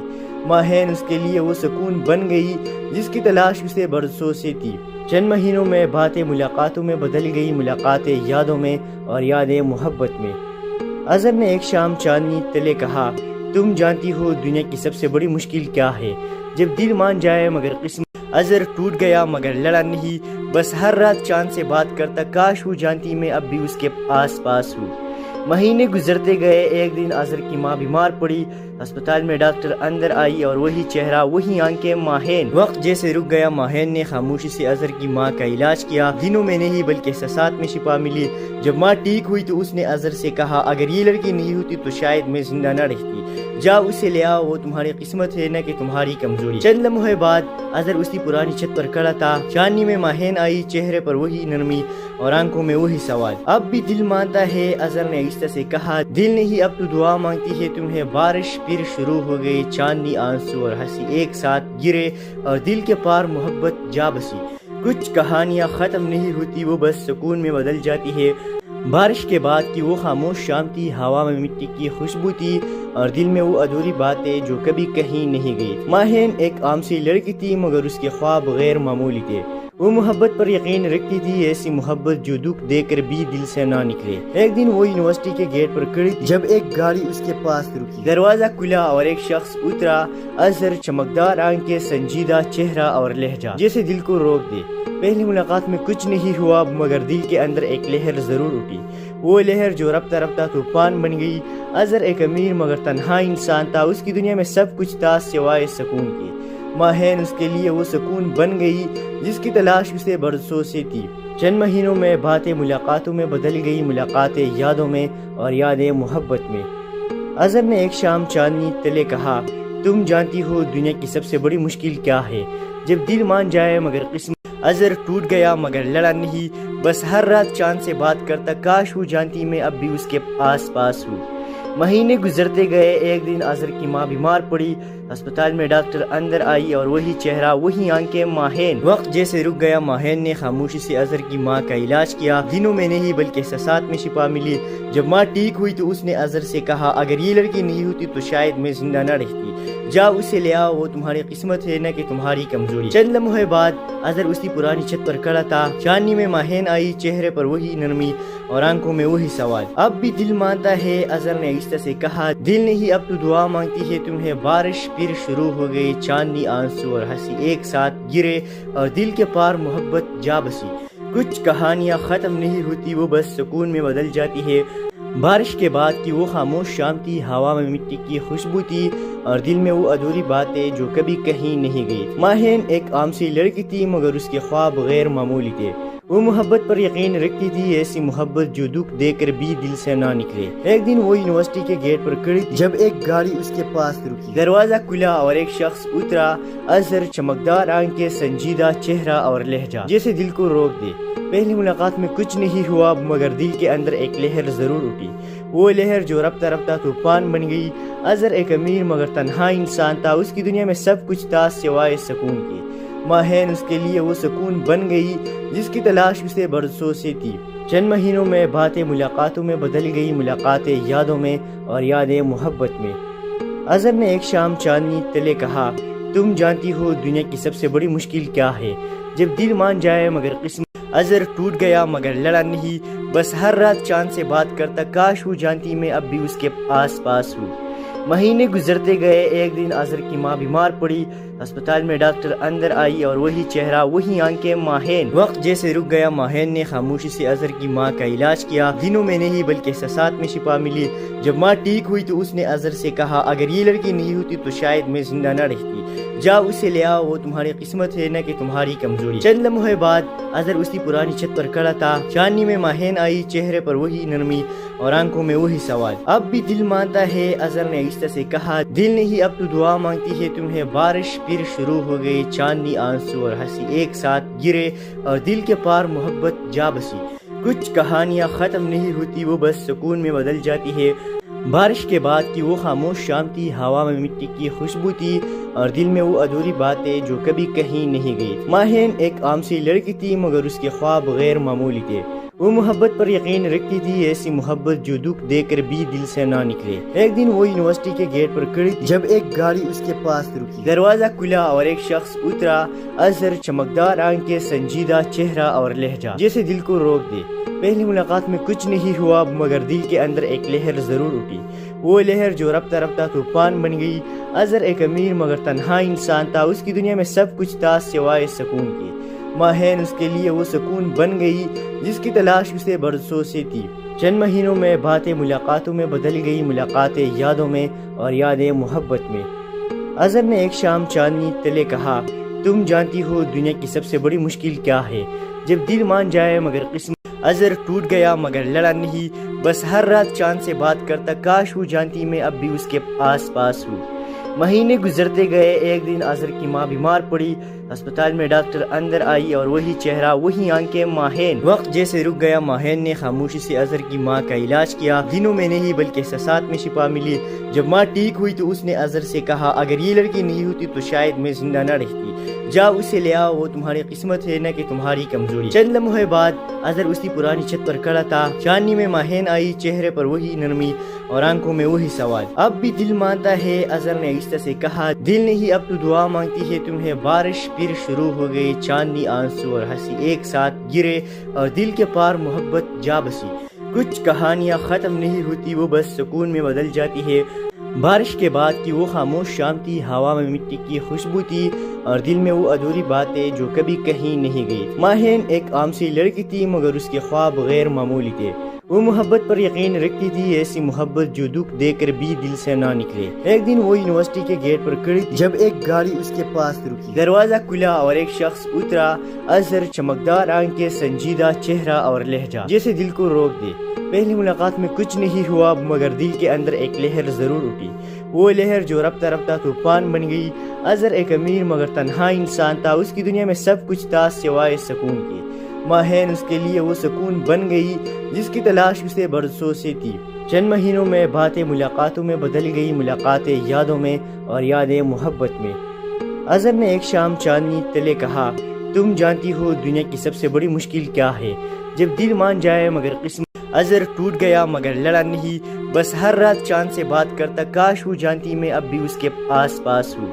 ماہین اس کے لیے وہ سکون بن گئی جس کی تلاش اسے برسوں سے تھی۔ چند مہینوں میں باتیں ملاقاتوں میں بدل گئی، ملاقاتیں یادوں میں اور یادیں محبت میں۔ اظہر نے ایک شام چاندنی تلے کہا، تم جانتی ہو دنیا کی سب سے بڑی مشکل کیا ہے؟ جب دل مان جائے مگر قسمت۔ اظہر ٹوٹ گیا مگر لڑا نہیں، بس ہر رات چاند سے بات کرتا، کاش وہ جانتی میں اب بھی اس کے آس پاس ہوں۔ مہینے گزرتے گئے، ایک دن اظہر کی ماں بیمار پڑی، ہسپتال میں ڈاکٹر اندر آئی اور وہی چہرہ، وہی آنکھیں، ماہین۔ وقت جیسے رک گیا، ماہین نے خاموشی سے اظہر کی ماں کا علاج کیا، دنوں میں نہیں بلکہ احساسات میں شفا ملی۔ جب ماں ٹھیک ہوئی تو اس نے اظہر سے کہا، اگر یہ لڑکی نہیں ہوتی تو شاید میں زندہ نہ رہتی، جاؤ اسے لے آؤ، وہ تمہاری قسمت ہے نہ کہ تمہاری کمزوری۔ چند لمحے بعد اظہر اسی پرانی چھت پر کھڑا تھا، چاندنی میں ماہین آئی، چہرے پر وہی نرمی اور آنکھوں میں وہی سوال۔ اب بھی دل مانتا ہے، اظہر نے آہستہ سے کہا، دل نہیں اب تو دعا مانگتی ہے تمہیں۔ بارش پھر شروع ہو گئی، چاندنی، آنسو اور ہنسی ایک ساتھ گرے اور دل کے پار محبت جا بسی۔ کچھ کہانیاں ختم نہیں ہوتی، وہ بس سکون میں بدل جاتی ہے۔ بارش کے بعد کی وہ خاموش شام تھی، ہوا میں مٹی کی خوشبو تھی اور دل میں وہ ادھوری باتیں جو کبھی کہیں نہیں گئی۔ ماہین ایک عام سی لڑکی تھی مگر اس کے خواب غیر معمولی تھے۔ وہ محبت پر یقین رکھتی تھی، ایسی محبت جو دکھ دے کر بھی دل سے نہ نکلے۔ ایک دن وہ یونیورسٹی کے گیٹ پر کھڑی تھی جب ایک گاڑی اس کے پاس رکی۔ دروازہ کھلا اور ایک شخص اترا، اظہر، چمکدار آنکھیں، سنجیدہ چہرہ اور لہجہ جیسے دل کو روک دے۔ پہلی ملاقات میں کچھ نہیں ہوا مگر دل کے اندر ایک لہر ضرور اٹھی، وہ لہر جو رفتہ رفتہ طوفان بن گئی۔ اظہر ایک امیر مگر تنہا انسان تھا، اس کی دنیا میں سب کچھ تھا سوائے سکون کے۔ ماہین اس کے لیے وہ سکون بن گئی جس کی تلاش اسے برسوں سے تھی۔ چند مہینوں میں باتیں ملاقاتوں میں بدل گئی، ملاقاتیں یادوں میں اور یادیں محبت میں۔ اظہر نے ایک شام چاندنی تلے کہا، تم جانتی ہو دنیا کی سب سے بڑی مشکل کیا ہے؟ جب دل مان جائے مگر قسمت۔ اظہر ٹوٹ گیا مگر لڑا نہیں، بس ہر رات چاند سے بات کرتا، کاش وہ جانتی میں اب بھی اس کے آس پاس ہوں۔ مہینے گزرتے گئے، ایک دن اظہر کی ماں بیمار پڑی، ہسپتال میں ڈاکٹر اندر آئی اور وہی چہرہ، وہی آنکھیں، ماہین۔ وقت جیسے رک گیا، ماہین نے خاموشی سے اظہر کی ماں کا علاج کیا، دنوں میں نہیں بلکہ احساسات میں شفا ملی۔ جب ماں ٹھیک ہوئی تو اس نے اظہر سے کہا، اگر یہ لڑکی نہیں ہوتی تو شاید میں زندہ نہ رہتی، جاؤ اسے لے آؤ، وہ تمہاری قسمت ہے نہ کہ تمہاری کمزوری۔ چند لمحے بعد اظہر اسی پرانی چھت پر کھڑا تھا، چاندنی میں ماہین آئی، چہرے پر وہی نرمی اور آنکھوں میں وہی سوال۔ اب بھی دل مانتا ہے، اظہر نے آہستہ سے کہا، دل نہیں اب تو دعا مانگتی ہے تمہیں۔ بارش پھر شروع ہو گئی، چاندنی، آنسو اور ہنسی ایک ساتھ گرے اور دل کے پار محبت جا بسی۔ کچھ کہانیاں ختم نہیں ہوتی، وہ بس سکون میں بدل جاتی ہے۔ بارش کے بعد کی وہ خاموش شام تھی، ہوا میں مٹی کی خوشبو تھی اور دل میں وہ ادھوری باتیں جو کبھی کہیں نہیں گئی۔ ماہین ایک عام سی لڑکی تھی مگر اس کے خواب غیر معمولی تھے۔ وہ محبت پر یقین رکھتی تھی، ایسی محبت جو دکھ دے کر بھی دل سے نہ نکلے۔ ایک دن وہ یونیورسٹی کے گیٹ پر کھڑی تھی جب ایک گاڑی اس کے پاس رکی۔ دروازہ کھلا اور ایک شخص اترا، اظہر، چمکدار آنکھیں، سنجیدہ چہرہ اور لہجہ جیسے دل کو روک دے۔ پہلی ملاقات میں کچھ نہیں ہوا مگر دل کے اندر ایک لہر ضرور اٹھی، وہ لہر جو رفتہ رفتہ طوفان بن گئی۔ اظہر ایک امیر مگر تنہا انسان تھا، اس کی دنیا میں سب کچھ تھا سوائے سکون کے۔ ماہین اس کے لیے وہ سکون بن گئی جس کی تلاش اسے برسوں سے تھی۔ چند مہینوں میں باتیں ملاقاتوں میں بدل گئی، ملاقاتیں یادوں میں اور یادیں محبت میں۔ اظہر نے ایک شام چاندنی تلے کہا، تم جانتی ہو دنیا کی سب سے بڑی مشکل کیا ہے؟ جب دل مان جائے مگر قسمت۔ اظہر ٹوٹ گیا مگر لڑا نہیں، بس ہر رات چاند سے بات کرتا، کاش وہ جانتی میں اب بھی اس کے آس پاس ہوں۔ مہینے گزرتے گئے، ایک دن اظہر کی ماں بیمار پڑی، ہسپتال میں ڈاکٹر اندر آئی اور وہی چہرہ، وہی آنکھیں، ماہین۔ وقت جیسے رک گیا، ماہین نے خاموشی سے اظہر کی ماں کا علاج کیا، دنوں میں نہیں بلکہ احساسات میں شفا ملی۔ جب ماں ٹھیک ہوئی تو اس نے اظہر سے کہا، اگر یہ لڑکی نہیں ہوتی تو شاید میں زندہ نہ رہتی، جاؤ اسے لے آؤ، وہ تمہاری قسمت ہے نہ کہ تمہاری کمزوری۔ چند لمحے بعد اظہر اسی پرانی چھت پر کھڑا تھا، چاندنی میں ماہین آئی، چہرے پر وہی نرمی اور آنکھوں میں وہی سوال۔ اب بھی دل مانتا ہے، اظہر نے آہستہ سے کہا، دل نہیں اب تو دعا مانگتی ہے تمہیں۔ بارش پھر شروع ہو گئی، چاندنی، آنسو اور ہنسی ایک ساتھ گرے اور دل کے پار محبت جا بسی۔ کچھ کہانیاں ختم نہیں ہوتی، وہ بس سکون میں بدل جاتی ہے۔ بارش کے بعد کی وہ خاموش شام تھی، ہوا میں مٹی کی خوشبو تھی اور دل میں وہ ادھوری باتیں جو کبھی کہیں نہیں گئی۔ ماہین ایک عام سی لڑکی تھی، مگر اس کے خواب غیر معمولی تھے۔ وہ محبت پر یقین رکھتی تھی، ایسی محبت جو دکھ دے کر بھی دل سے نہ نکلے۔ ایک دن وہ یونیورسٹی کے گیٹ پر کھڑی تھی جب ایک گاڑی اس کے پاس رکی۔ دروازہ کھلا اور ایک شخص اترا، اظہر، چمکدار آنکھیں، سنجیدہ چہرہ اور لہجہ جیسے دل کو روک دے۔ پہلی ملاقات میں کچھ نہیں ہوا، مگر دل کے اندر ایک لہر ضرور اٹھی، وہ لہر جو رفتہ رفتہ طوفان بن گئی۔ اظہر ایک امیر مگر تنہا انسان تھا، اس کی دنیا میں سب کچھ تھا سوائے سکون کے۔ ماہین اس کے لیے وہ سکون بن گئی جس کی تلاش اسے برسوں سے تھی۔ چند مہینوں میں باتیں ملاقاتوں میں بدل گئی، ملاقاتیں یادوں میں اور یادیں محبت میں۔ اظہر نے ایک شام چاندنی تلے کہا، تم جانتی ہو دنیا کی سب سے بڑی مشکل کیا ہے؟ جب دل مان جائے مگر قسمت۔ اظہر ٹوٹ گیا مگر لڑا نہیں، بس ہر رات چاند سے بات کرتا، کاش وہ جانتی میں اب بھی اس کے آس پاس ہوں۔ مہینے گزرتے گئے، ایک دن اظہر کی ماں بیمار پڑی، ہسپتال میں ڈاکٹر اندر آئی اور وہی چہرہ، وہی آنکھیں، ماہین۔ وقت جیسے رک گیا، ماہین نے خاموشی سے اظہر کی ماں کا علاج کیا، دنوں میں نہیں بلکہ احساسات میں شفا ملی۔ جب ماں ٹھیک ہوئی تو اس نے اظہر سے کہا، اگر یہ لڑکی نہیں ہوتی تو شاید میں زندہ نہ رہتی، جاؤ اسے لے آؤ، وہ تمہاری قسمت ہے نہ کہ تمہاری کمزوری۔ چند لمحے بعد اظہر اسی پرانی چھت پر کھڑا تھا، چاندنی میں ماہین آئی، چہرے پر وہی نرمی اور آنکھوں میں وہی سوال۔ اب بھی دل مانتا ہے، اظہر نے آہستہ سے کہا، دل نہیں اب تو دعا مانگتی ہے تمہیں۔ بارش پھر شروع ہو گئی، چاندنی، آنسو اور ہنسی ایک ساتھ گرے اور دل کے پار محبت جا بسی۔ کچھ کہانیاں ختم نہیں ہوتی، وہ بس سکون میں بدل جاتی ہے۔ بارش کے بعد کی وہ خاموش شام تھی، ہوا میں مٹی کی خوشبو تھی اور دل میں وہ ادھوری باتیں جو کبھی کہیں نہیں گئی۔ ماہین ایک عام سی لڑکی تھی، مگر اس کے خواب غیر معمولی تھے۔ وہ محبت پر یقین رکھتی تھی، ایسی محبت جو دکھ دے کر بھی دل سے نہ نکلے۔ ایک دن وہ یونیورسٹی کے گیٹ پر کھڑی تھی جب ایک گاڑی اس کے پاس رکی۔ دروازہ کھلا اور ایک شخص اترا، اظہر، چمکدار آنکھیں، سنجیدہ چہرہ اور لہجہ جیسے دل کو روک دے۔ پہلی ملاقات میں کچھ نہیں ہوا، مگر دل کے اندر ایک لہر ضرور اٹھی، وہ لہر جو رفتہ رفتہ طوفان بن گئی۔ اظہر ایک امیر مگر تنہا انسان تھا، اس کی دنیا میں سب کچھ تھا سوائے سکون کے۔ ماہین اس کے لیے وہ سکون بن گئی جس کی تلاش اسے برسوں سے تھی۔ چند مہینوں میں باتیں ملاقاتوں میں بدل گئی، ملاقاتیں یادوں میں اور یادیں محبت میں۔ اظہر نے ایک شام چاندنی تلے کہا، تم جانتی ہو دنیا کی سب سے بڑی مشکل کیا ہے؟ جب دل مان جائے مگر قسمت۔ اظہر ٹوٹ گیا مگر لڑا نہیں، بس ہر رات چاند سے بات کرتا، کاش وہ جانتی میں اب بھی اس کے آس پاس ہوں۔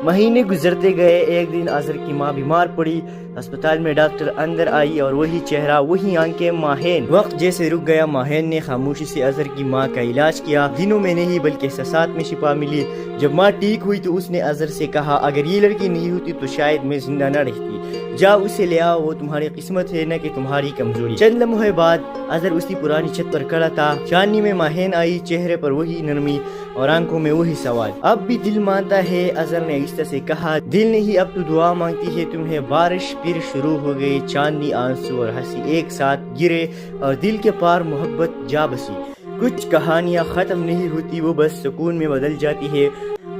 مہینے گزرتے گئے، ایک دن اظہر کی ماں بیمار پڑی، ہسپتال میں ڈاکٹر اندر آئی اور وہی چہرہ، وہی آنکھیں، ماہین۔ وقت جیسے رک گیا، ماہین نے خاموشی سے اظہر کی ماں کا علاج کیا، دنوں میں نہیں بلکہ احساسات میں شفا ملی۔ جب ماں ٹھیک ہوئی تو اس نے اظہر سے کہا، اگر یہ لڑکی نہیں ہوتی تو شاید میں زندہ نہ رہتی، جاؤ اسے لے آؤ، وہ تمہاری قسمت ہے نہ کہ تمہاری کمزوری۔ چند لمحے بعد اظہر اسی پرانی چھت پر کھڑا تھا، چاندنی میں ماہین آئی، چہرے پر وہی نرمی اور آنکھوں میں وہی سوال۔ اب بھی دل مانتا ہے، اظہر نے آہستہ سے کہا، دل نہیں اب تو دعا مانگتی ہے تمہیں۔ بارش پھر شروع ہو گئی، چاندنی، آنسو اور ہنسی ایک ساتھ گرے اور دل کے پار محبت جا بسی۔ کچھ کہانیاں ختم نہیں ہوتی، وہ بس سکون میں بدل جاتی ہے۔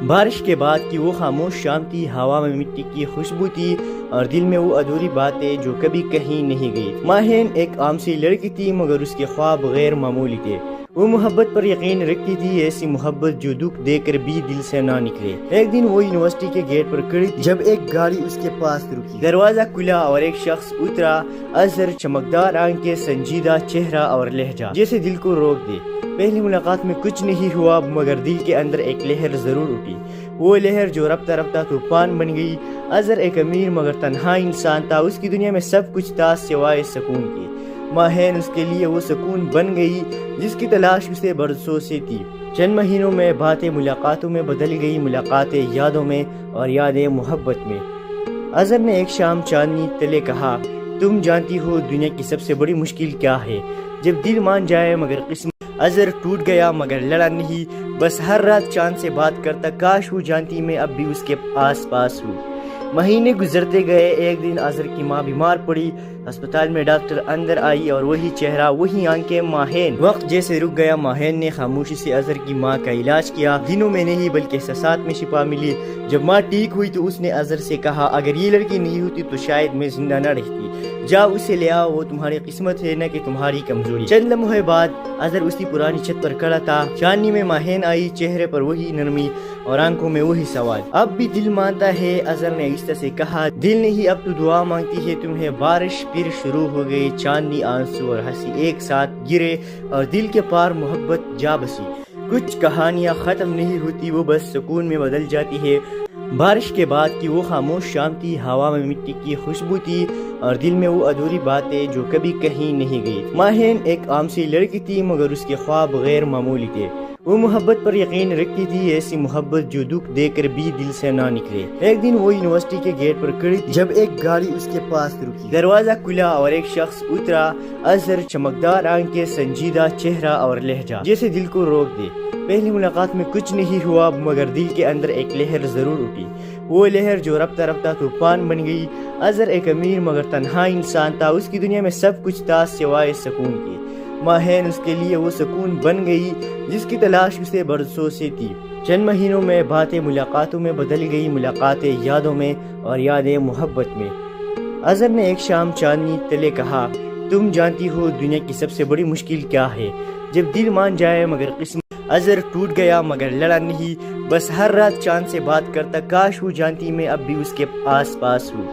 بارش کے بعد کی وہ خاموش شام تھی، ہوا میں مٹی کی خوشبو تھی اور دل میں وہ ادھوری باتیں جو کبھی کہیں نہیں گئی۔ ماہین ایک عام سی لڑکی تھی، مگر اس کے خواب غیر معمولی تھے۔ وہ محبت پر یقین رکھتی تھی، ایسی محبت جو دکھ دے کر بھی دل سے نہ نکلے۔ ایک دن وہ یونیورسٹی کے گیٹ پر کھڑی تھی جب ایک گاڑی اس کے پاس رکی۔ دروازہ کھلا اور ایک شخص اترا، اظہر، چمکدار آنکھیں، سنجیدہ چہرہ اور لہجہ جیسے دل کو روک دے۔ پہلی ملاقات میں کچھ نہیں ہوا، مگر دل کے اندر ایک لہر ضرور اٹھی، وہ لہر جو رفتہ رفتہ طوفان بن گئی۔ اظہر ایک امیر مگر تنہا انسان تھا، اس کی دنیا میں سب کچھ تھا سوائے سکون کے۔ ماہین اس کے لیے وہ سکون بن گئی جس کی تلاش اسے برسوں سے تھی۔ چند مہینوں میں باتیں ملاقاتوں میں بدل گئی، ملاقاتیں یادوں میں اور یادیں محبت میں۔ اظہر نے ایک شام چاندنی تلے کہا، تم جانتی ہو دنیا کی سب سے بڑی مشکل کیا ہے؟ جب دل مان جائے مگر قسمت۔ اظہر ٹوٹ گیا مگر لڑا نہیں، بس ہر رات چاند سے بات کرتا، کاش وہ جانتی میں اب بھی اس کے آس پاس ہوں۔ مہینے گزرتے گئے، ایک دن اظہر کی ماں بیمار پڑی، ہسپتال میں ڈاکٹر اندر آئی اور وہی چہرہ وہی آنکھیں۔ ماہین وقت جیسے رک گیا، ماہین نے خاموشی سے اظہر کی ماں کا علاج کیا، دنوں میں نہیں بلکہ احساسات میں شفا ملی۔ جب ماں ٹھیک ہوئی تو اس نے اظہر سے کہا، اگر یہ لڑکی نہیں ہوتی تو شاید میں زندہ نہ رہتی، جاؤ اسے لے آؤ، وہ تمہاری قسمت ہے نہ کہ تمہاری کمزوری۔ چند لمحے بعد اظہر اسی پرانی چھت پر کھڑا تھا، چاندنی میں ماہین آئی، چہرے پر وہی نرمی اور آنکھوں میں وہی سوال۔ اب بھی دل مانتا ہے، اظہر نے آہستہ سے کہا، دل نہیں اب تو دعا مانگتی ہے تمہیں۔ بارش پھر شروع ہو گئی، چاندنی، آنسو اور ہنسی ایک ساتھ گرے اور دل کے پار محبت جا بسی۔ کچھ کہانیاں ختم نہیں ہوتی، وہ بس سکون میں بدل جاتی ہے۔ بارش کے بعد کی وہ خاموش شام تھی، ہوا میں مٹی کی خوشبو تھی اور دل میں وہ ادھوری باتیں جو کبھی کہیں نہیں گئی۔ ماہین ایک عام سی لڑکی تھی مگر اس کے خواب غیر معمولی تھے۔ وہ محبت پر یقین رکھتی تھی، ایسی محبت جو دکھ دے کر بھی دل سے نہ نکلے۔ ایک دن وہ یونیورسٹی کے گیٹ پر کھڑی تھی جب ایک گاڑی اس کے پاس رکی، دروازہ کھلا اور ایک شخص اترا۔ اظہر، چمکدار آنکھیں، سنجیدہ چہرہ اور لہجہ جیسے دل کو روک دے۔ پہلی ملاقات میں کچھ نہیں ہوا مگر دل کے اندر ایک لہر ضرور اٹھی، وہ لہر جو رفتہ رفتہ طوفان بن گئی۔ اظہر ایک امیر مگر تنہا انسان تھا، اس کی دنیا میں سب کچھ تھا سوائے سکون کے۔ ماہین اس کے لیے وہ سکون بن گئی جس کی تلاش اسے برسوں سے تھی۔ چند مہینوں میں باتیں ملاقاتوں میں بدل گئی، ملاقاتیں یادوں میں اور یادیں محبت میں۔ اظہر نے ایک شام چاندنی تلے کہا، تم جانتی ہو دنیا کی سب سے بڑی مشکل کیا ہے؟ جب دل مان جائے مگر قسمت۔ اظہر ٹوٹ گیا مگر لڑا نہیں، بس ہر رات چاند سے بات کرتا، کاش وہ جانتی میں اب بھی اس کے آس پاس ہوں۔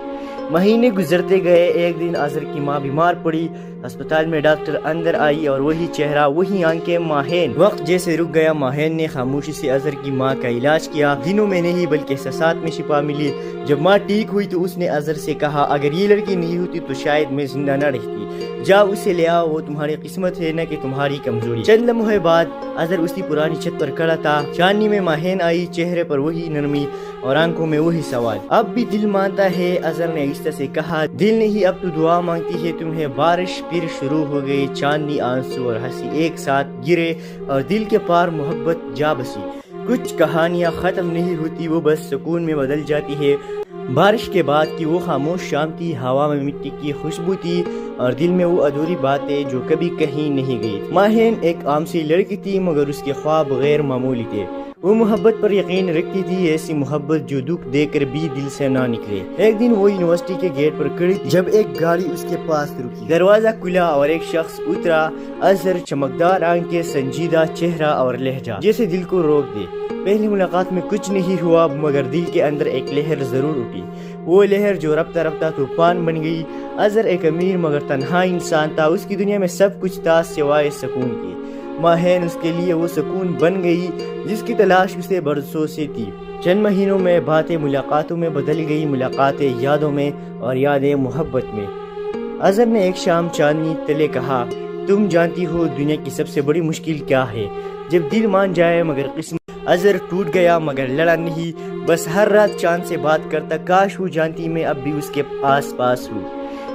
مہینے گزرتے گئے، ایک دن اظہر کی ماں بیمار پڑی، ہسپتال میں ڈاکٹر اندر آئی اور وہی چہرہ وہی آنکھیں۔ ماہین وقت جیسے رک گیا، ماہین نے خاموشی سے اظہر کی ماں کا علاج کیا، دنوں میں نہیں بلکہ احساسات میں شفا ملی۔ جب ماں ٹھیک ہوئی تو اس نے اظہر سے کہا، اگر یہ لڑکی نہیں ہوتی تو شاید میں زندہ نہ رہتی، جاؤ اسے لے آؤ، وہ تمہاری قسمت ہے نہ کہ تمہاری کمزوری۔ چند لمحے بعد اظہر اسی پرانی چھت پر کھڑا تھا، چاندنی میں ماہین آئی، چہرے پر وہی نرمی اور آنکھوں میں وہی سوال۔ اب بھی دل مانتا ہے، اظہر نے آہستہ سے کہا، دل نہیں اب تو دعا مانگتی ہے تمہیں۔ بارش پھر شروع ہو گئی، چاندنی، آنسو اور ہنسی ایک ساتھ گرے اور دل کے پار محبت جا بسی۔ کچھ کہانیاں ختم نہیں ہوتی، وہ بس سکون میں بدل جاتی ہے۔ بارش کے بعد کی وہ خاموش شام تھی، ہوا میں مٹی کی خوشبو تھی اور دل میں وہ ادھوری باتیں جو کبھی کہیں نہیں گئی۔ ماہین ایک عام سی لڑکی تھی مگر اس کے خواب غیر معمولی تھے۔ وہ محبت پر یقین رکھتی تھی، ایسی محبت جو دکھ دے کر بھی دل سے نہ نکلے۔ ایک دن وہ یونیورسٹی کے گیٹ پر کھڑی تھی جب ایک گاڑی اس کے پاس رکی، دروازہ کھلا اور ایک شخص اترا۔ اظہر، چمکدار آنکھیں، سنجیدہ چہرہ اور لہجہ جیسے دل کو روک دے۔ پہلی ملاقات میں کچھ نہیں ہوا مگر دل کے اندر ایک لہر ضرور اٹھی، وہ لہر جو رفتہ رفتہ طوفان بن گئی۔ اظہر ایک امیر مگر تنہا انسان تھا، اس کی دنیا میں سب کچھ تھا سوائے سکون کے۔ ماہین اس کے لیے وہ سکون بن گئی جس کی تلاش اسے برسوں سے تھی۔ چند مہینوں میں باتیں ملاقاتوں میں بدل گئی، ملاقاتیں یادوں میں اور یادیں محبت میں۔ اظہر نے ایک شام چاندنی تلے کہا، تم جانتی ہو دنیا کی سب سے بڑی مشکل کیا ہے؟ جب دل مان جائے مگر قسمت۔ اظہر ٹوٹ گیا مگر لڑا نہیں، بس ہر رات چاند سے بات کرتا، کاش وہ جانتی میں اب بھی اس کے آس پاس ہوں۔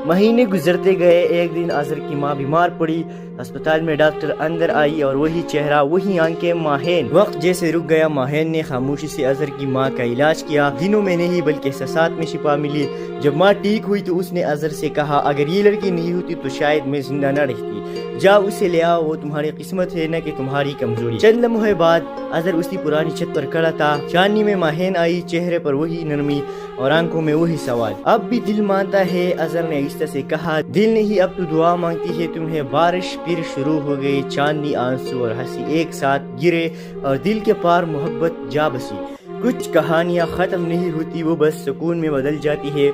مہینے گزرتے گئے، ایک دن اظہر کی ماں بیمار پڑی، ہسپتال میں ڈاکٹر اندر آئی اور وہی چہرہ وہی آنکھیں۔ ماہین وقت جیسے رک گیا، ماہین نے خاموشی سے اظہر کی ماں کا علاج کیا، دنوں میں نہیں بلکہ احساسات میں شفا ملی۔ جب ماں ٹھیک ہوئی تو اس نے اظہر سے کہا، اگر یہ لڑکی نہیں ہوتی تو شاید میں زندہ نہ رہتی، جاؤ اسے لے آؤ، وہ تمہاری قسمت ہے نہ کہ تمہاری کمزوری۔ چند لمحے بعد اظہر اسی پرانی چھت پر کھڑا تھا، چاندنی میں ماہین آئی، چہرے پر وہی نرمی اور آنکھوں میں وہی سوال۔ اب بھی دل مانتا ہے، اظہر نے آہستہ سے کہا، دل نہیں اب تو دعا مانگتی ہے تمہیں۔ بارش پھر شروع ہو گئی، چاندنی، آنسو اور ہنسی ایک ساتھ گرے اور دل کے پار محبت جا بسی۔ کچھ کہانیاں ختم نہیں ہوتی، وہ بس سکون میں بدل جاتی ہے۔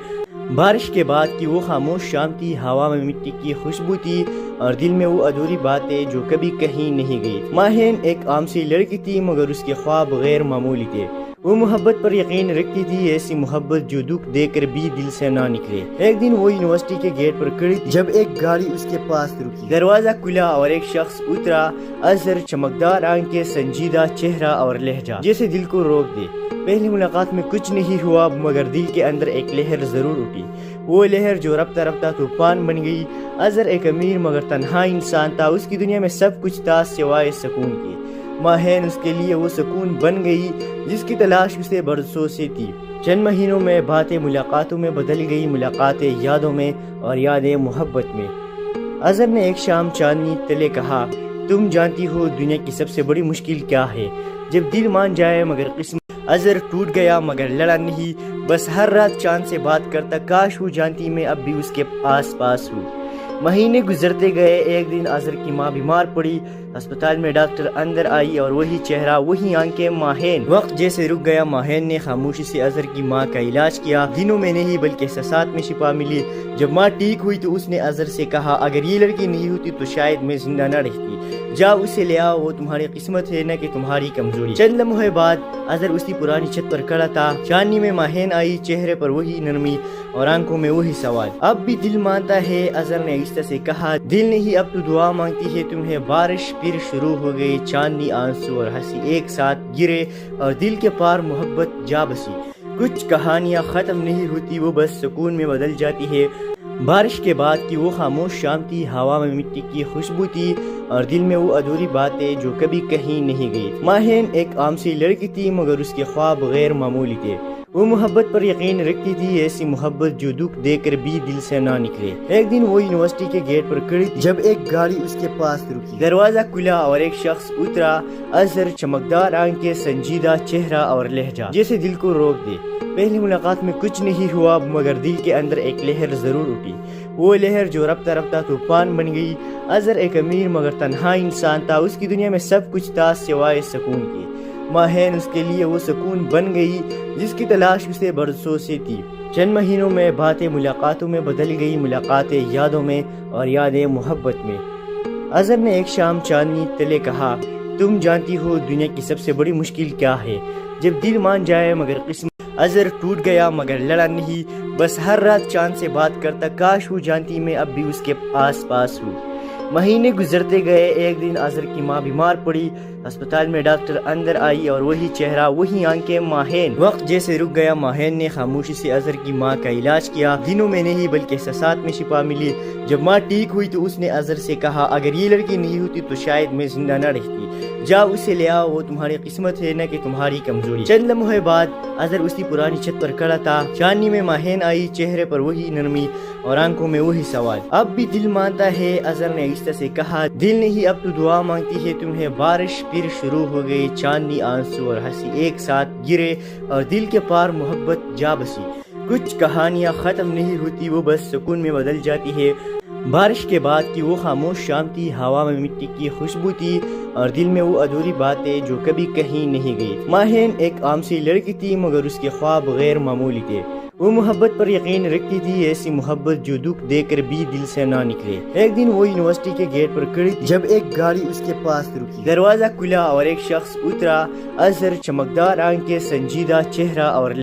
بارش کے بعد کی وہ خاموش شام تھی، ہوا میں مٹی کی خوشبو تھی اور دل میں وہ ادھوری باتیں جو کبھی کہیں نہیں گئی۔ ماہین ایک عام سی لڑکی تھی مگر اس کے خواب غیر معمولی تھے۔ وہ محبت پر یقین رکھتی تھی، ایسی محبت جو دکھ دے کر بھی دل سے نہ نکلے۔ ایک دن وہ یونیورسٹی کے گیٹ پر کھڑی تھی جب ایک گاڑی اس کے پاس رکی، دروازہ کھلا اور ایک شخص اترا۔ اظہر، چمکدار آنکھیں، سنجیدہ چہرہ اور لہجہ جیسے دل کو روک دے۔ پہلی ملاقات میں کچھ نہیں ہوا مگر دل کے اندر ایک لہر ضرور اٹھی، وہ لہر جو رفتہ رفتہ طوفان بن گئی۔ اظہر ایک امیر مگر تنہا انسان تھا، اس کی دنیا میں سب کچھ تھا سوائے سکون کے۔ ماہین اس کے لیے وہ سکون بن گئی جس کی تلاش اسے برسوں سے تھی۔ چند مہینوں میں باتیں ملاقاتوں میں بدل گئی، ملاقاتیں یادوں میں اور یادیں محبت میں۔ اظہر نے ایک شام چاندنی تلے کہا، تم جانتی ہو دنیا کی سب سے بڑی مشکل کیا ہے؟ جب دل مان جائے مگر قسمت۔ اظہر ٹوٹ گیا مگر لڑا نہیں، بس ہر رات چاند سے بات کرتا، کاش وہ جانتی میں اب بھی اس کے آس پاس ہوں۔ مہینے گزرتے گئے، ایک دن اظہر کی ماں بیمار پڑی، ہسپتال میں ڈاکٹر اندر آئی اور وہی چہرہ وہی آنکھیں۔ ماہین وقت جیسے رک گیا۔ ماہین نے خاموشی سے اظہر کی ماں کا علاج کیا، دنوں میں نہیں بلکہ احساسات میں شفا ملی۔ جب ماں ٹھیک ہوئی تو اس نے اظہر سے کہا، اگر یہ لڑکی نہیں ہوتی تو شاید میں زندہ نہ رہتی، جاؤ اسے لے آؤ، وہ تمہاری قسمت ہے نہ کہ تمہاری کمزوری۔ چند لمحے بعد اظہر اسی پرانی چھت پر کھڑا تھا، چاندنی میں ماہین آئی، چہرے پر وہی نرمی اور آنکھوں میں وہی سوال۔ اب بھی دل مانتا ہے، اظہر نے آہستہ سے کہا، دل نہیں اب تو دعا مانگتی ہے تمہیں۔ بارش پھر شروع ہو گئی، چاندنی، آنسو اور ہنسی ایک ساتھ گرے اور دل کے پار محبت جا بسی۔ کچھ کہانیاں ختم نہیں ہوتی، وہ بس سکون میں بدل جاتی ہے۔ بارش کے بعد کی وہ خاموش شام تھی، ہوا میں مٹی کی خوشبو تھی اور دل میں وہ ادھوری باتیں جو کبھی کہیں نہیں گئی۔ ماہین ایک عام سی لڑکی تھی مگر اس کے خواب غیر معمولی تھے۔ وہ محبت پر یقین رکھتی تھی، ایسی محبت جو دکھ دے کر بھی دل سے نہ نکلے۔ ایک دن وہ یونیورسٹی کے گیٹ پر کھڑی تھی جب ایک گاڑی اس کے پاس رکی، دروازہ کھلا اور ایک شخص اترا۔ اظہر، چمکدار آنکھیں، سنجیدہ چہرہ اور لہجہ جیسے دل کو روک دے۔ پہلی ملاقات میں کچھ نہیں ہوا مگر دل کے اندر ایک لہر ضرور اٹھی، وہ لہر جو رفتہ رفتہ طوفان بن گئی۔ اظہر ایک امیر مگر تنہا انسان تھا، اس کی دنیا میں سب کچھ تھا سوائے سکون کے۔ ماہین اس کے لیے وہ سکون بن گئی جس کی تلاش اسے برسوں سے تھی۔ چند مہینوں میں باتیں ملاقاتوں میں بدل گئی، ملاقاتیں یادوں میں اور یادیں محبت میں۔ اظہر نے ایک شام چاندنی تلے کہا، تم جانتی ہو دنیا کی سب سے بڑی مشکل کیا ہے؟ جب دل مان جائے مگر قسمت۔ اظہر ٹوٹ گیا مگر لڑا نہیں، بس ہر رات چاند سے بات کرتا، کاش وہ جانتی میں اب بھی اس کے آس پاس ہوں۔ مہینے گزرتے گئے، ایک دن اظہر کی ماں بیمار پڑی، ہسپتال میں ڈاکٹر اندر آئی اور وہی چہرہ وہی آنکھیں۔ ماہین وقت جیسے رک گیا۔ ماہین نے خاموشی سے اظہر کی ماں کا علاج کیا، دنوں میں نہیں بلکہ احساسات میں شفا ملی۔ جب ماں ٹھیک ہوئی تو اس نے اظہر سے کہا، اگر یہ لڑکی نہیں ہوتی تو شاید میں زندہ نہ رہتی، جاؤ اسے لے آؤ، وہ تمہاری قسمت ہے نہ کہ تمہاری کمزوری۔ چند لمحے بعد اظہر اسی پرانی چھت پر کھڑا تھا، چاندنی میں ماہین آئی، چہرے پر وہی نرمی اور آنکھوں میں وہی سوال۔ اب بھی دل مانتا ہے، اظہر نے آہستہ سے کہا، دل نہیں اب تو دعا مانگتی ہے تمہیں۔ بارش پھر شروع ہو گئی، چاندنی، آنسو اور ہنسی ایک ساتھ گرے اور دل کے پار محبت جا بسی۔ کچھ کہانیاں ختم نہیں ہوتی، وہ بس سکون میں بدل جاتی ہے۔ بارش کے بعد کی وہ خاموش شام تھی، ہوا میں مٹی کی خوشبو تھی اور دل میں وہ ادھوری باتیں جو کبھی کہیں نہیں گئی۔ ماہین ایک عام سی لڑکی تھی مگر اس کے خواب غیر معمولی تھے۔ وہ محبت پر یقین رکھتی تھی، ایسی محبت جو دکھ دے کر بھی دل سے نہ نکلے۔ ایک دن وہ یونیورسٹی کے گیٹ پر کھڑی تھی جب ایک گاڑی اس کے پاس رکی، دروازہ کھلا اور ایک شخص اترا۔ اظہر، چمکدار آنکھیں، سنجیدہ چہرہ اور